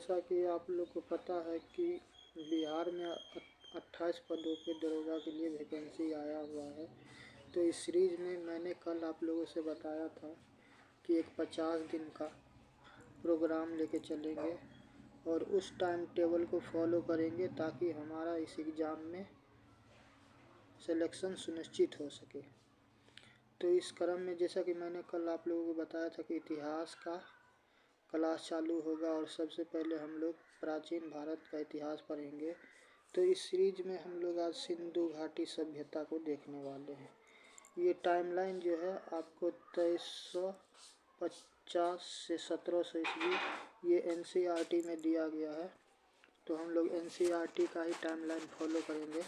जैसा कि आप लोग को पता है कि बिहार में 28 पदों पे दरोगा के लिए वैकेंसी आया हुआ है। तो इस सीरीज़ में मैंने कल आप लोगों से बताया था कि एक 50 दिन का प्रोग्राम लेके चलेंगे और उस टाइम टेबल को फॉलो करेंगे ताकि हमारा इस एग्ज़ाम में सिलेक्शन सुनिश्चित हो सके। तो इस क्रम में जैसा कि मैंने कल आप लोगों को बताया था कि इतिहास का क्लास चालू होगा और सबसे पहले हम लोग प्राचीन भारत का इतिहास पढ़ेंगे। तो इस सीरीज में हम लोग आज सिंधु घाटी सभ्यता को देखने वाले हैं। ये टाइमलाइन जो है आपको 2350 से 1700 ईस्वी ये NCERT में दिया गया है। तो हम लोग NCERT का ही टाइमलाइन फॉलो करेंगे।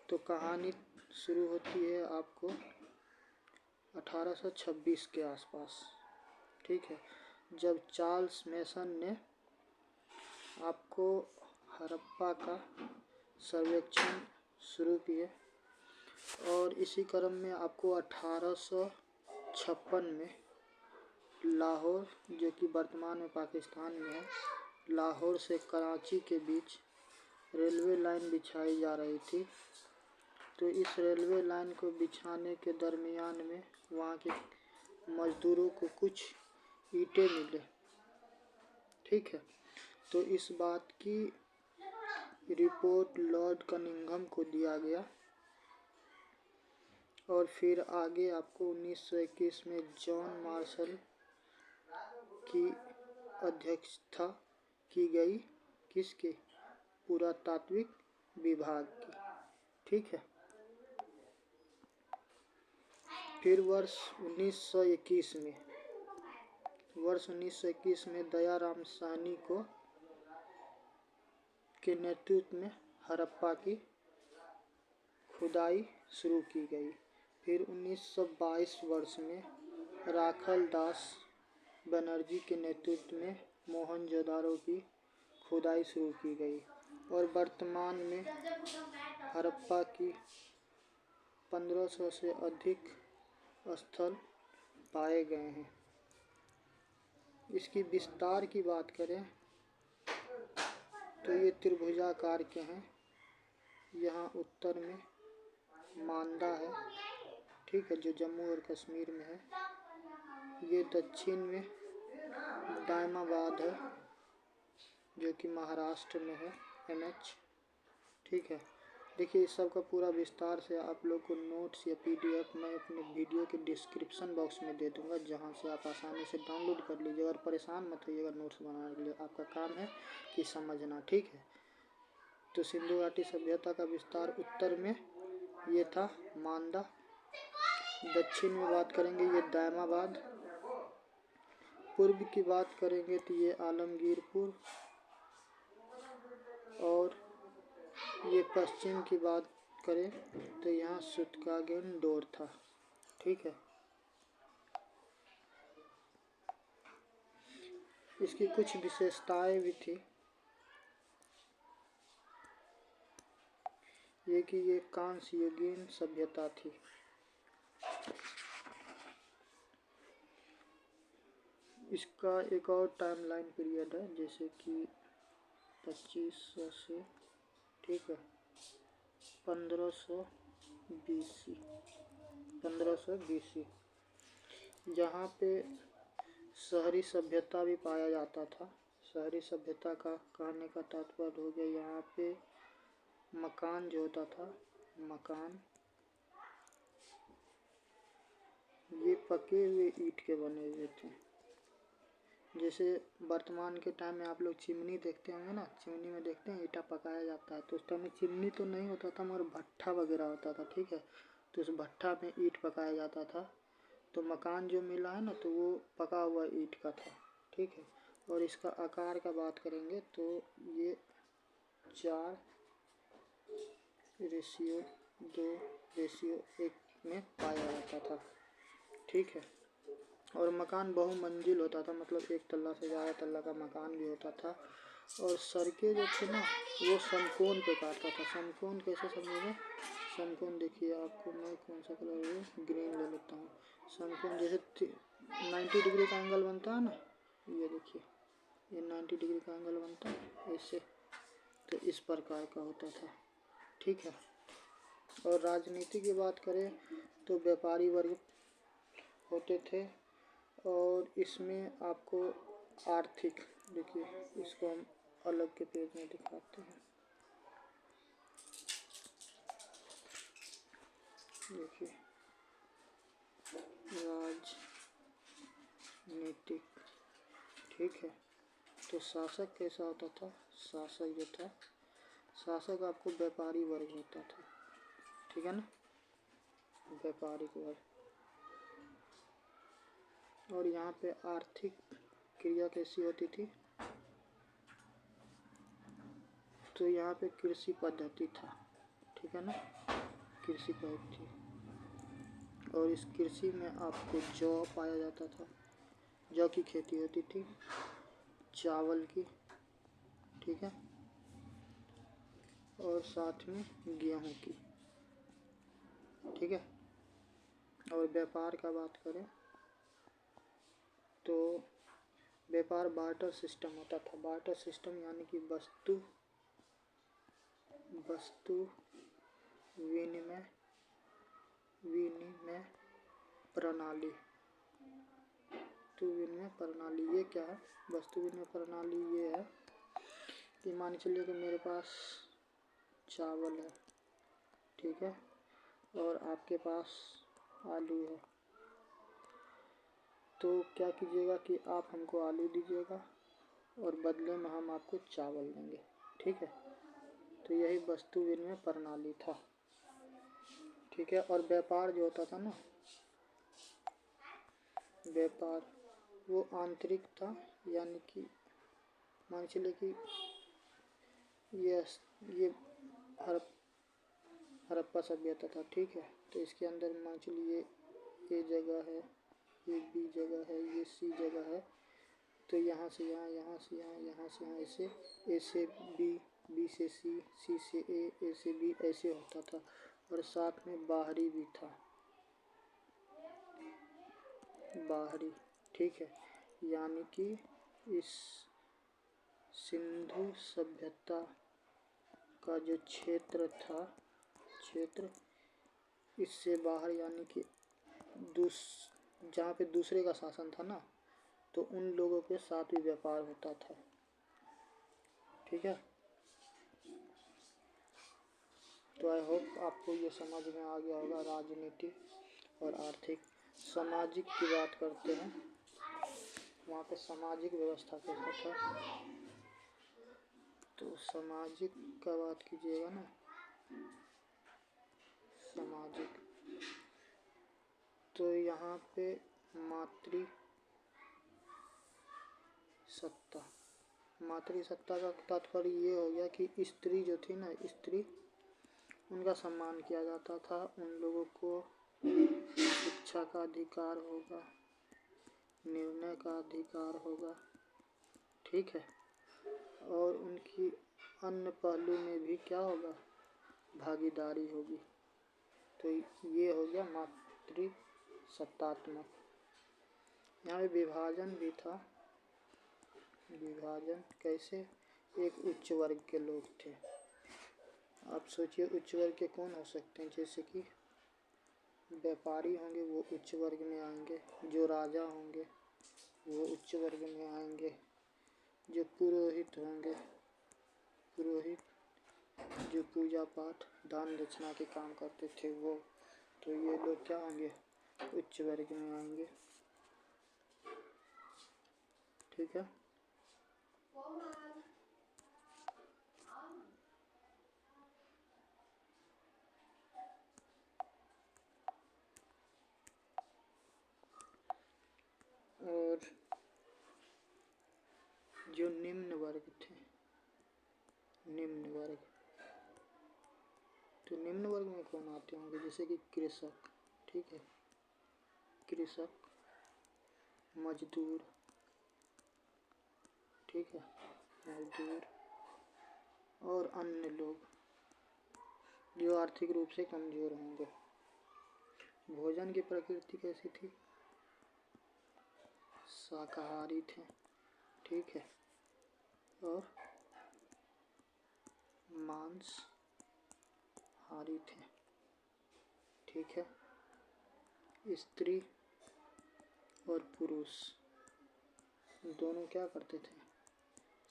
तो कहानी शुरू होती है आपको 1826 के आसपास, ठीक है, जब चार्ल्स मेसन ने आपको हड़प्पा का सर्वेक्षण शुरू किए। और इसी क्रम में आपको 1856 में लाहौर, जो कि वर्तमान में पाकिस्तान में है, लाहौर से कराची के बीच रेलवे लाइन बिछाई जा रही थी। तो इस रेलवे लाइन को बिछाने के दरमियान में वहाँ के मजदूरों को कुछ ईंटें मिले, ठीक है। तो इस बात की रिपोर्ट लॉर्ड कनिंघम को दिया गया और फिर आगे आपको 1921 में जॉन मार्शल की अध्यक्षता की गई, किसके, पुरातात्विक विभाग की, ठीक है। फिर वर्ष 1921 में दयाराम साहनी के नेतृत्व में हड़प्पा की खुदाई शुरू की गई। फिर 1922 वर्ष में राखल दास बनर्जी के नेतृत्व में मोहनजोदाड़ो की खुदाई शुरू की गई और वर्तमान में हड़प्पा की 1500 से अधिक स्थल पाए गए हैं। इसकी विस्तार की बात करें तो ये त्रिभुजाकार के हैं। यहाँ उत्तर में मांदा है, ठीक है, जो जम्मू और कश्मीर में है। ये दक्षिण में दायमाबाद है, जो कि महाराष्ट्र में है, NH, ठीक है। देखिए इस सब का पूरा विस्तार से आप लोग को नोट्स या PDF मैं अपने वीडियो के डिस्क्रिप्शन बॉक्स में दे दूंगा, जहां से आप आसानी से डाउनलोड कर लीजिएगा और परेशान मत होइएगा नोट्स बनाने के लिए। आपका काम है कि समझना, ठीक है। तो सिंधु घाटी सभ्यता का विस्तार उत्तर में ये था मांदा, दक्षिण में बात करेंगे ये दायमाबाद, पूर्व की बात करेंगे तो ये आलमगीरपुर, और ये पश्चिम की बात करें तो यहाँ सुतकागेन था, ठीक है। इसकी कुछ विशेषताएं भी थी, ये कि ये कांस्य युगीन सभ्यता थी। इसका एक और टाइमलाइन पीरियड है, जैसे कि 2500 से, ठीक है, 1500 BC, जहाँ पे शहरी सभ्यता भी पाया जाता था। शहरी सभ्यता का कहने का तात्पर्य हो गया यहाँ पे मकान जो होता था, मकान ये पके हुए ईंट के बने हुए थे। जैसे वर्तमान के टाइम में आप लोग चिमनी देखते होंगे ना, चिमनी में देखते हैं ईंटा पकाया जाता है। तो उस टाइम में चिमनी तो नहीं होता था मगर भट्ठा वगैरह होता था, ठीक है। तो उस भट्ठा में ईंट पकाया जाता था। तो मकान जो मिला है ना, तो वो पका हुआ ईंट का था, ठीक है। और इसका आकार का बात करेंगे तो ये 4:2:1 में पाया जाता था, ठीक है। और मकान बहुमंजिल होता था, मतलब एक तल्ला से ज़्यादा तल्ला का मकान भी होता था। और सड़कें जो थी ना वो समकोण पे काटता था। समकोण कैसे समझेंगे? समकोण देखिए, आपको मैं कौन सा कलर है, ग्रीन ले लेता हूँ। समकोण जैसे 90 डिग्री का एंगल बनता है ना, ये देखिए ये 90 डिग्री का एंगल बनता है ऐसे, तो इस प्रकार का होता था। ठीक है। और राजनीति की बात करें तो व्यापारी वर्ग होते थे, और इसमें आपको आर्थिक, देखिए इसको हम अलग के पेज में दिखाते हैं। देखिए राजनीतिक, ठीक है। तो शासक कैसा होता था, शासक जो था, शासक आपको व्यापारी वर्ग होता था, ठीक है ना, व्यापारिक वर्ग। और यहाँ पे आर्थिक क्रिया कैसी होती थी, तो यहाँ पे कृषि पद्धति था, ठीक है ना, कृषि पद्धति। और इस कृषि में आपको जौ पाया जाता था, जौ की खेती होती थी, चावल की, ठीक है, और साथ में गेहूं की, ठीक है। और व्यापार का बात करें तो व्यापार बार्टर सिस्टम होता था। बार्टर सिस्टम यानी कि वस्तु विनिमय प्रणाली। वस्तु विनिमय प्रणाली ये क्या है, वस्तु विनिमय प्रणाली ये है कि मान चलिए कि मेरे पास चावल है, ठीक है, और आपके पास आलू है, तो क्या कीजिएगा कि आप हमको आलू दीजिएगा और बदले में हम आपको चावल देंगे, ठीक है। तो यही वस्तु विनिमय प्रणाली था, ठीक है। और व्यापार जो होता था ना, व्यापार वो आंतरिक था, यानी कि मान चलिए कि ये हड़प्पा सभ्यता था, ठीक है। तो इसके अंदर मान चलिए ये जगह है, ये बी जगह है, ये सी जगह है, तो यहाँ से यहाँ, यहाँ से यहाँ, यहाँ से यहाँ, ऐसे ए से बी, बी से सी, सी से ए से बी, ऐसे होता था। और साथ में बाहरी भी था, बाहरी, ठीक है। यानी कि इस सिंधु सभ्यता का जो क्षेत्र था, क्षेत्र इससे बाहर, यानी कि जहाँ पे दूसरे का शासन था ना, तो उन लोगों के साथ भी व्यापार होता था, ठीक है। तो आई होप आपको ये समझ में आ गया होगा राजनीति और आर्थिक। सामाजिक की बात करते हैं, वहाँ पे सामाजिक व्यवस्था कैसा था, तो सामाजिक का बात कीजिएगा ना, सामाजिक, तो यहाँ पे मातृसत्ता का तात्पर्य ये हो गया कि स्त्री जो थी ना, स्त्री, उनका सम्मान किया जाता था, उन लोगों को शिक्षा का अधिकार होगा, निर्णय का अधिकार होगा, ठीक है। और उनकी अन्य पहलू में भी क्या होगा, भागीदारी होगी। तो ये हो गया मातृसत्तात्मक। यहाँ पे विभाजन भी था, विभाजन कैसे, एक उच्च वर्ग के लोग थे। आप सोचिए उच्च वर्ग के कौन हो सकते हैं, जैसे कि व्यापारी होंगे वो उच्च वर्ग में आएंगे, जो राजा होंगे वो उच्च वर्ग में आएंगे, जो पुरोहित होंगे, पुरोहित जो पूजा पाठ दान दक्षिणा के काम करते थे वो, तो ये लोग क्या होंगे, उच्च वर्ग में आएंगे, ठीक है। और जो निम्न वर्ग थे, निम्न वर्ग, तो निम्न वर्ग में कौन आते होंगे, जैसे कि कृषक, ठीक है, कृषक, मजदूर, ठीक है, मजदूर, और अन्य लोग जो आर्थिक रूप से कमजोर होंगे। भोजन की प्रकृति कैसी थी, शाकाहारी थे, ठीक है। और मांसाहारी थे। ठीक है, स्त्री और पुरुष दोनों क्या करते थे?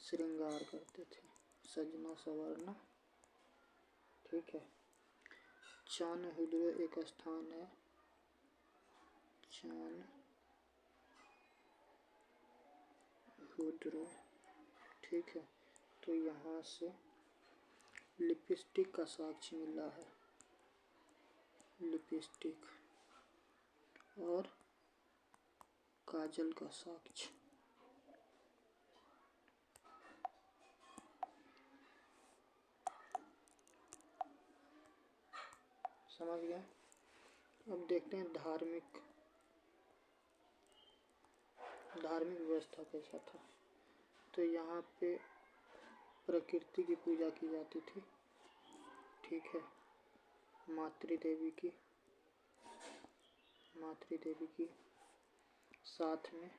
श्रृंगार करते थे, सजना संवरना। ठीक है, चानहुद्रो एक स्थान है, चानहुद्रो। ठीक है, तो यहाँ से लिपस्टिक का साक्ष्य मिला है, लिपस्टिक और काजल का साक्ष्य। समझ गए? अब देखते हैं धार्मिक व्यवस्था कैसा था। तो यहाँ पे प्रकृति की पूजा की जाती थी। ठीक है, मातृ देवी की साथ में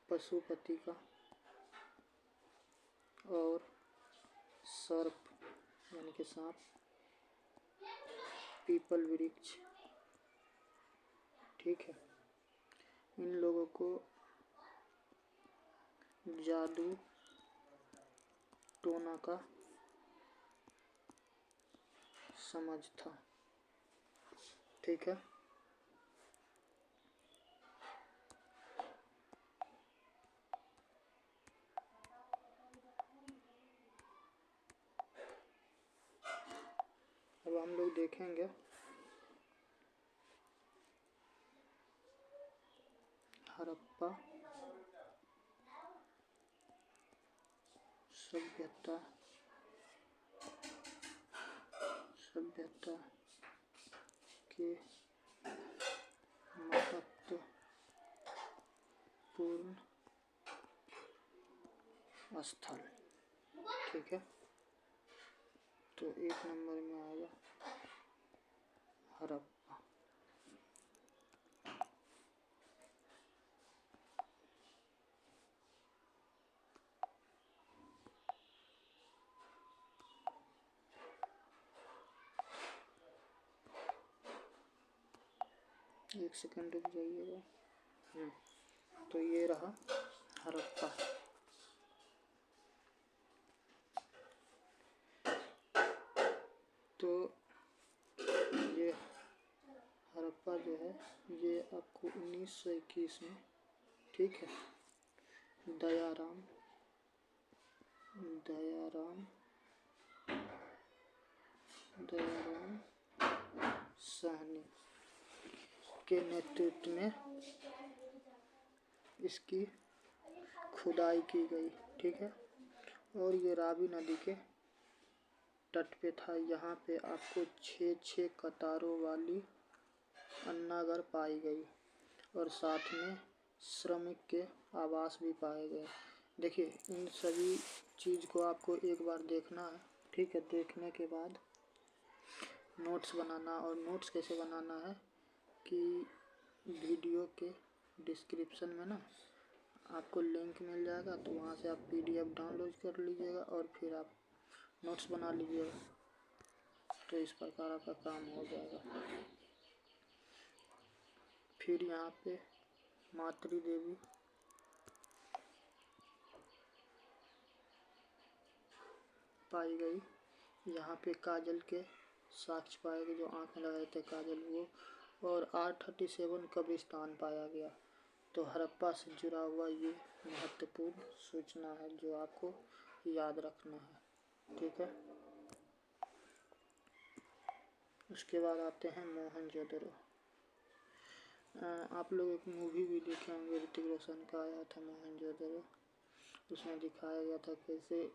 पशुपति का और सर्प यानी कि सांप, पीपल वृक्ष। ठीक है, इन लोगों को जादू टोना का समझ था। ठीक है, अब हम लोग देखेंगे हड़प्पा सभ्यता के महत्वपूर्ण स्थल। ठीक है, तो 1 नंबर में आएगा हड़प्पा। एक सेकंड रुक जाइएगा। तो ये रहा हड़प्पा। तो ये हड़प्पा जो है ये आपको 1921 में, ठीक है, दयाराम साहनी के नेतृत्व में इसकी खुदाई की गई। ठीक है, और ये रावी नदी के तट पे था। यहाँ पे आपको 6 कतारों वाली अन्नागर पाई गई और साथ में श्रमिक के आवास भी पाए गए। देखिए, इन सभी चीज़ को आपको एक बार देखना है। ठीक है, देखने के बाद नोट्स बनाना। और नोट्स कैसे बनाना है कि वीडियो के डिस्क्रिप्शन में ना आपको लिंक मिल जाएगा, तो वहाँ से आप PDF डाउनलोड कर लीजिएगा और फिर आप नोट्स बना लीजिएगा। तो इस प्रकार आपका काम हो जाएगा। फिर यहाँ पे मातृ देवी पाई गई। यहाँ पे काजल के साक्ष्य पाए गए, जो आँख में लगाए थे काजल वो। और 837 कब्रिस्तान पाया गया। तो हड़प्पा से जुड़ा हुआ ये महत्वपूर्ण सूचना है जो आपको याद रखना है। ठीक है, उसके बाद आते हैं मोहनजोदड़ो। आप लोग एक मूवी भी देखे होंगे, ऋतिक रोशन का आया था मोहनजोदड़ो। उसमें दिखाया गया था कैसे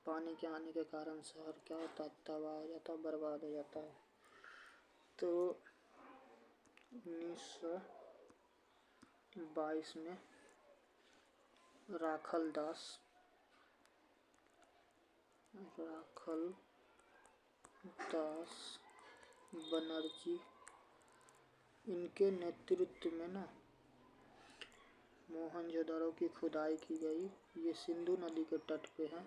पानी के आने के कारण शहर क्या होता है, तबाह हो जाता है, बर्बाद हो जाता है। तो 1922 में राखल दास बनर्जी, इनके नेतृत्व में ना मोहनजोदड़ो की खुदाई की गई। ये सिंधु नदी के तट पे है।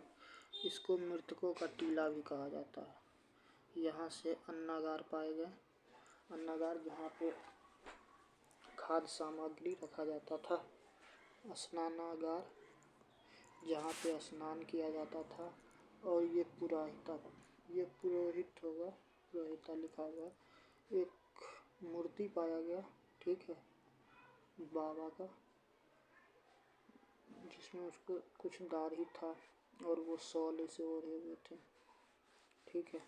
इसको मृतकों का टीला भी कहा जाता है। यहाँ से अन्नागार पाए गए। अन्नागार जहाँ पे खाद्य सामग्री रखा जाता था। स्नानागार जहाँ पे स्नान किया जाता था। और ये पुरोहिता, ये पुरोहित होगा, पुरोहिता लिखा हुआ। एक मूर्ति पाया गया, ठीक है, बाबा का, जिसमें उसको कुछ दाढ़ी था और वो शॉल से ओढ़े हुए थे, ठीक है।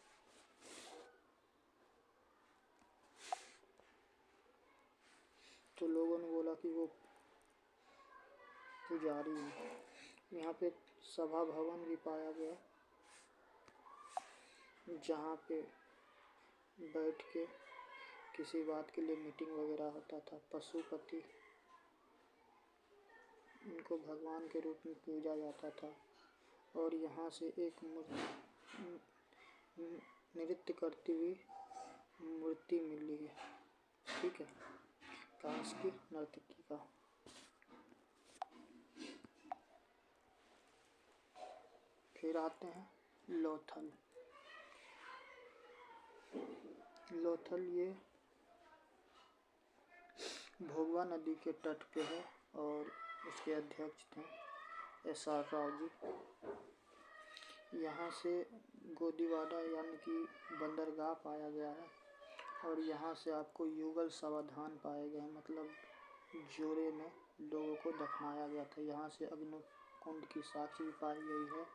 तो लोगों ने बोला कि वो पुजारी है। यहाँ पे सभा भवन भी पाया गया, जहाँ पे बैठ के किसी बात के लिए मीटिंग वगैरह होता था। पशुपति, इनको भगवान के रूप में पूजा जाता था। और यहाँ से एक नृत्य करती हुई मूर्ति मिली है, ठीक है, कांस की नर्तकी का। फिर आते हैं लोथल। लोथल ये भोगवा नदी के तट पे है और उसके अध्यक्ष थे SR राव जी। यहाँ से गोदीवाड़ा यानी कि बंदरगाह पाया गया है। और यहाँ से आपको युगल सावधान पाए गए, मतलब जोड़े में लोगों को दफनाया गया था। यहाँ से अग्निकुंड की साक्ष्य भी पाई गई है।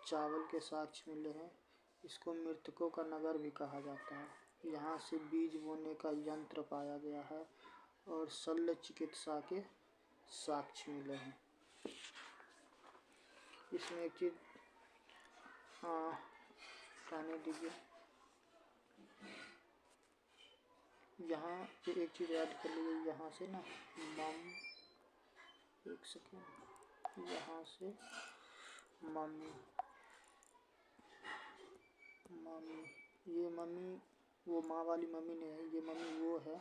चावल के साक्ष्य मिले हैं। इसको मृतकों का नगर भी कहा जाता है। यहाँ से बीज बोने का यंत्र पाया गया है और शल्य चिकित्सा के साक्ष्य मिले हैं। इसमें एक चीज कहने दीजिए, यहाँ पे एक चीज ऐड कर लीजिए। यहाँ से ना एक सेकेंड, यहाँ से मम्मी, ये मम्मी वो माँ वाली मम्मी नहीं है, ये मम्मी वो है।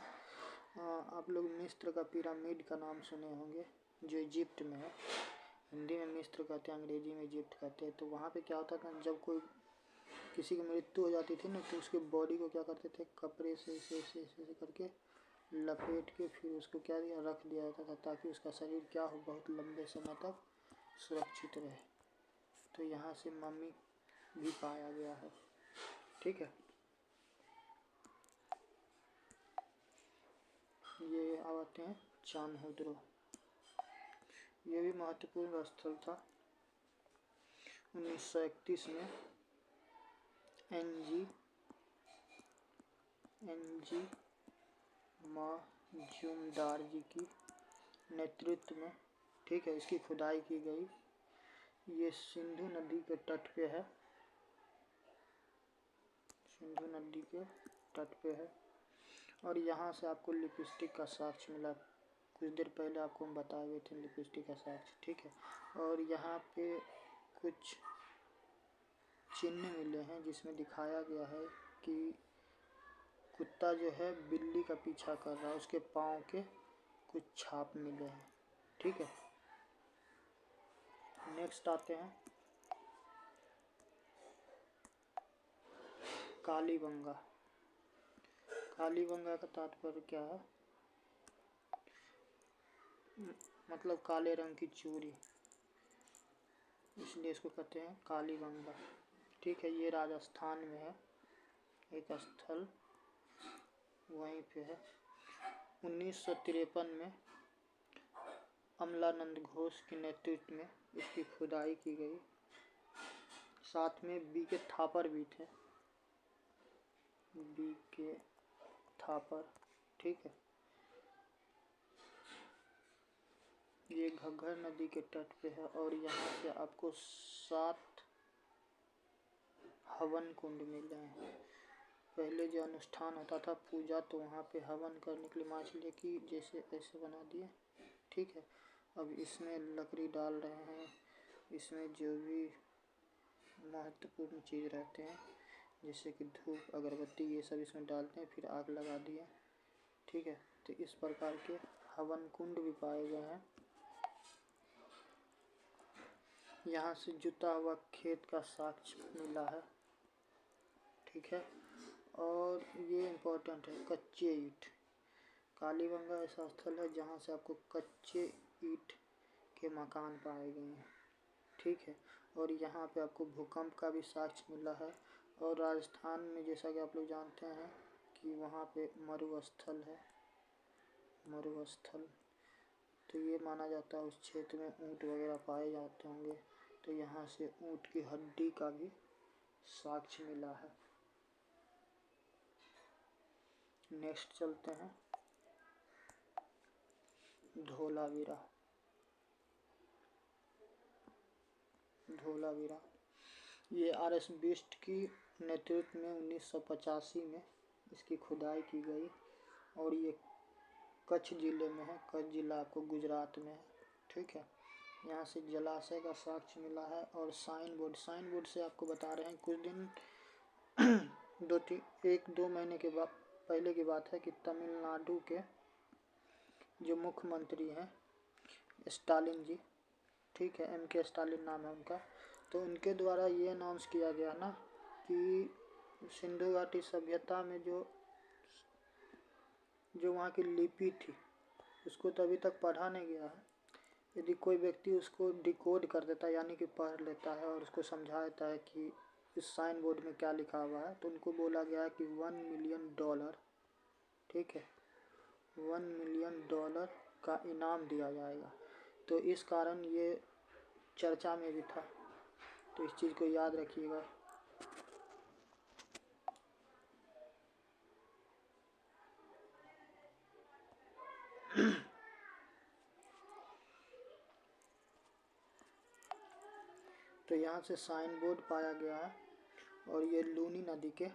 आप लोग मिस्र का पिरामिड का नाम सुने होंगे, जो इजिप्ट में है। हिंदी में मिस्र कहते हैं, अंग्रेजी में इजिप्ट कहते हैं। तो वहाँ पे क्या होता था, जब कोई किसी की मृत्यु हो जाती थी ना, तो उसके बॉडी को क्या करते थे, कपड़े से ऐसे करके लपेट के फिर उसको क्या दिया, रख दिया जाता था, ताकि उसका शरीर क्या हो, बहुत लंबे समय तक सुरक्षित रहे। तो यहाँ से मम्मी भी पाया गया है, ठीक है। ये आते हैं चान्होद्रो। ये भी महत्वपूर्ण स्थल था। 1931 में एनजी मजूमदार जी की नेतृत्व में, ठीक है, इसकी खुदाई की गई। ये सिंधु नदी के तट पे है, सिंधु नदी के तट पे है। और यहाँ से आपको लिपस्टिक का साक्ष्य मिला। कुछ देर पहले आपको हम बताए हुए थे लिपस्टिक का साक्ष्य, ठीक है। और यहाँ पे कुछ चिन्ह मिले हैं जिसमें दिखाया गया है कि कुत्ता जो है बिल्ली का पीछा कर रहा है, उसके पाँव के कुछ छाप मिले हैं, ठीक है। नेक्स्ट आते हैं कालीबंगा। कालीबंगा का तात्पर्य क्या है, मतलब काले रंग की चूड़ी, इसलिए इसको कहते हैं कालीबंगा, ठीक है। ये राजस्थान में है, एक स्थल वहीं पे है। 1953 में अमलानंद घोष के नेतृत्व में इसकी खुदाई की गई। साथ में बीके थापर भी थे, बीके थापर, ठीक है। ये घग्गर नदी के तट पे है। और यहाँ से आपको 7 हवन कुंड मिल रहे हैं। पहले जो अनुष्ठान होता था पूजा, तो वहाँ पे हवन करने के लिए मछली की जैसे ऐसे बना दिए, ठीक है। अब इसमें लकड़ी डाल रहे हैं, इसमें जो भी महत्वपूर्ण चीज़ रहते हैं जैसे कि धूप अगरबत्ती ये सब इसमें डालते हैं, फिर आग लगा दिए, ठीक है। तो इस प्रकार के हवन कुंड भी पाए गए हैं। यहाँ से जुता हुआ खेत का साक्ष्य मिला है। ठीक है, और ये इम्पोर्टेंट है, कच्चे ईंट। कालीबंगा ऐसा स्थल है जहाँ से आपको कच्चे ईंट के मकान पाए गए हैं। ठीक है, और यहाँ पे आपको भूकंप का भी साक्ष्य मिला है। और राजस्थान में जैसा कि आप लोग जानते हैं कि वहाँ पे मरुस्थल है, मरुस्थल। तो ये माना जाता है उस क्षेत्र में ऊँट वगैरह पाए जाते होंगे। तो यहाँ से ऊँट की हड्डी का भी साक्ष्य मिला है। नेक्स्ट चलते हैं, धोलावीरा। धोलावीरा ये RS बिष्ट की नेतृत्व में 1985 में इसकी खुदाई की गई और ये कच्छ जिले में है। कच्छ जिला आपको गुजरात में है। ठीक है, यहाँ से जलाशय का साक्ष्य मिला है। और साइन बोर्ड, साइन बोर्ड से आपको बता रहे हैं कुछ दिन 1-2 महीने के बाद पहले की बात है कि तमिलनाडु के जो मुख्यमंत्री हैं स्टालिन जी, ठीक है, MK स्टालिन नाम है उनका, तो उनके द्वारा ये अनाउंस किया गया ना कि सिंधु घाटी सभ्यता में जो वहाँ की लिपि थी उसको तो अभी तक पढ़ा नहीं गया है। यदि कोई व्यक्ति उसको डिकोड कर देता है यानी कि पढ़ लेता है और उसको समझा देता है कि इस साइन बोर्ड में क्या लिखा हुआ है, तो उनको बोला गया कि $1 मिलियन, ठीक है, $1 मिलियन का इनाम दिया जाएगा। तो इस कारण ये चर्चा में भी था, तो इस चीज़ को याद रखिएगा। तो यहाँ से साइन बोर्ड पाया गया है और ये लूनी नदी के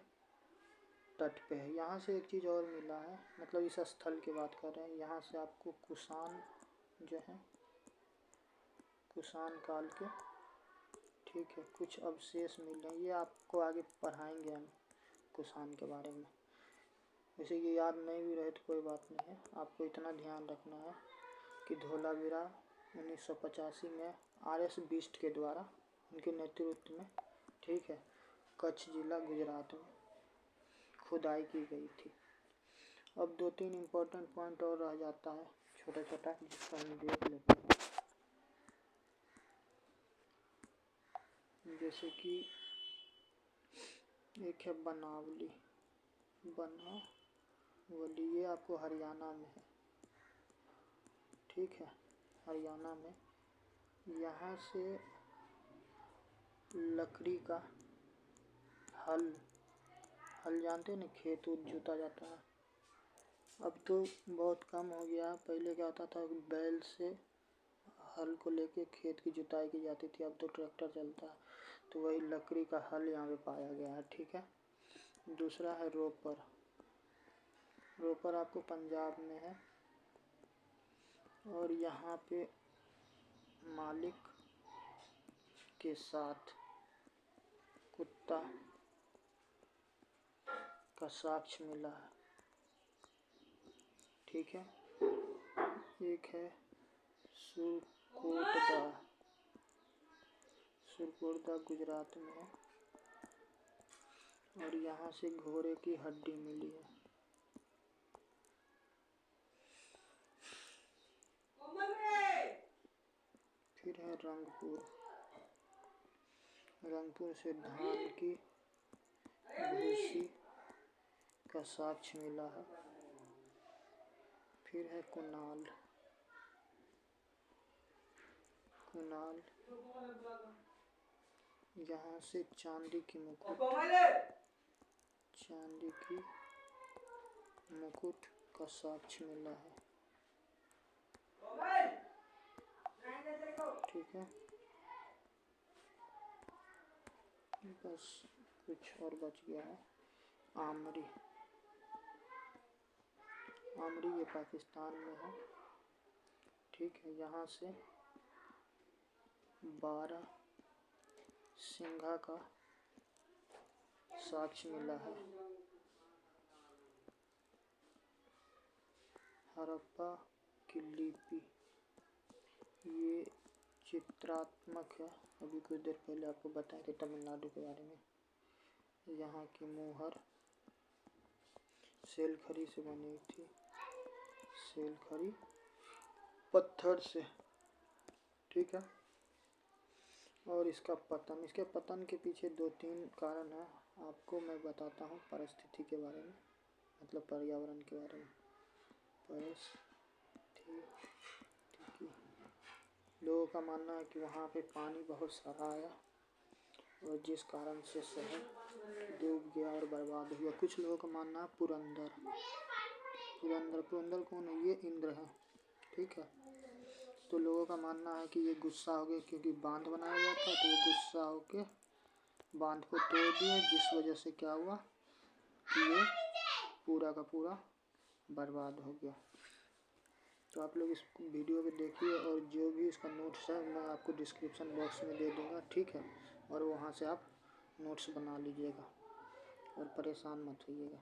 तट पे है। यहाँ से एक चीज़ और मिला है, मतलब इस स्थल की बात कर रहे हैं। यहाँ से आपको कुषाण जो है, कुषाण काल के, ठीक है, कुछ अवशेष मिल रहे हैं। ये आपको आगे पढ़ाएंगे हम कुषाण के बारे में। वैसे ये याद नहीं भी रहे तो कोई बात नहीं है, आपको इतना ध्यान रखना है कि धोलावीरा 1985 में RS बिष्ट के द्वारा उनके नेतृत्व में, ठीक है, कच्छ जिला गुजरात में खुदाई की गई थी। अब 2-3 इम्पोर्टेंट पॉइंट और रह जाता है छोटा छोटा, जिसको हम देख लेते हैं। जैसे कि एक है बनावली, बनावली, ये आपको हरियाणा में है। ठीक है, हरियाणा में। यहाँ से लकड़ी का हल जानते हैं ना, खेत उत जोता जाता है। अब तो बहुत कम हो गया, पहले क्या होता था बैल से हल को लेके खेत की जुताई की जाती थी, अब तो ट्रैक्टर चलता है। तो वही लकड़ी का हल यहाँ पे पाया गया है। ठीक है, दूसरा है रोपर। रोपर आपको पंजाब में है और यहाँ पे मालिक के साथ कुत्ता का साक्ष्य मिला है। ठीक है, एक है सुरकोटदा गुजरात में है और यहाँ से घोड़े की हड्डी मिली है। फिर है रंगपुर से धान की भूसी का साक्ष्य मिला है। फिर है कुनाल, यहाँ से चांदी की मुकुट का साक्ष्य मिला है। ठीक है, बस कुछ और बच गया है। आमरी ये पाकिस्तान में है। ठीक है, यहाँ से 12 सिंघा का साक्ष्य मिला है। हड़प्पा की लिपि, ये चित्रात्मक है। अभी कुछ देर पहले आपको बताया कि तमिलनाडु के बारे में। यहाँ की मुहर सेलखड़ी से बनी थी, सेलखड़ी पत्थर से, ठीक है। और इसके पतन के पीछे 2-3 कारण है, आपको मैं बताता हूँ। परिस्थिति के बारे में, मतलब पर्यावरण के बारे में। लोगों का मानना है कि वहाँ पे पानी बहुत सारा आया और जिस कारण से शहर डूब गया और बर्बाद हुआ। कुछ लोगों का मानना है पुरंदर कौन है? ये इंद्र है, ठीक है। तो लोगों का मानना है कि ये गुस्सा हो गए क्योंकि बांध बनाया गया था, तो ये गुस्सा होके बांध को तोड़ दिए, जिस वजह से क्या हुआ कि ये पूरा का पूरा बर्बाद हो गया। तो आप लोग इस वीडियो को देखिए और जो भी इसका नोट्स है मैं आपको डिस्क्रिप्शन बॉक्स में दे दूँगा, ठीक है। और वहाँ से आप नोट्स बना लीजिएगा और परेशान मत होइएगा।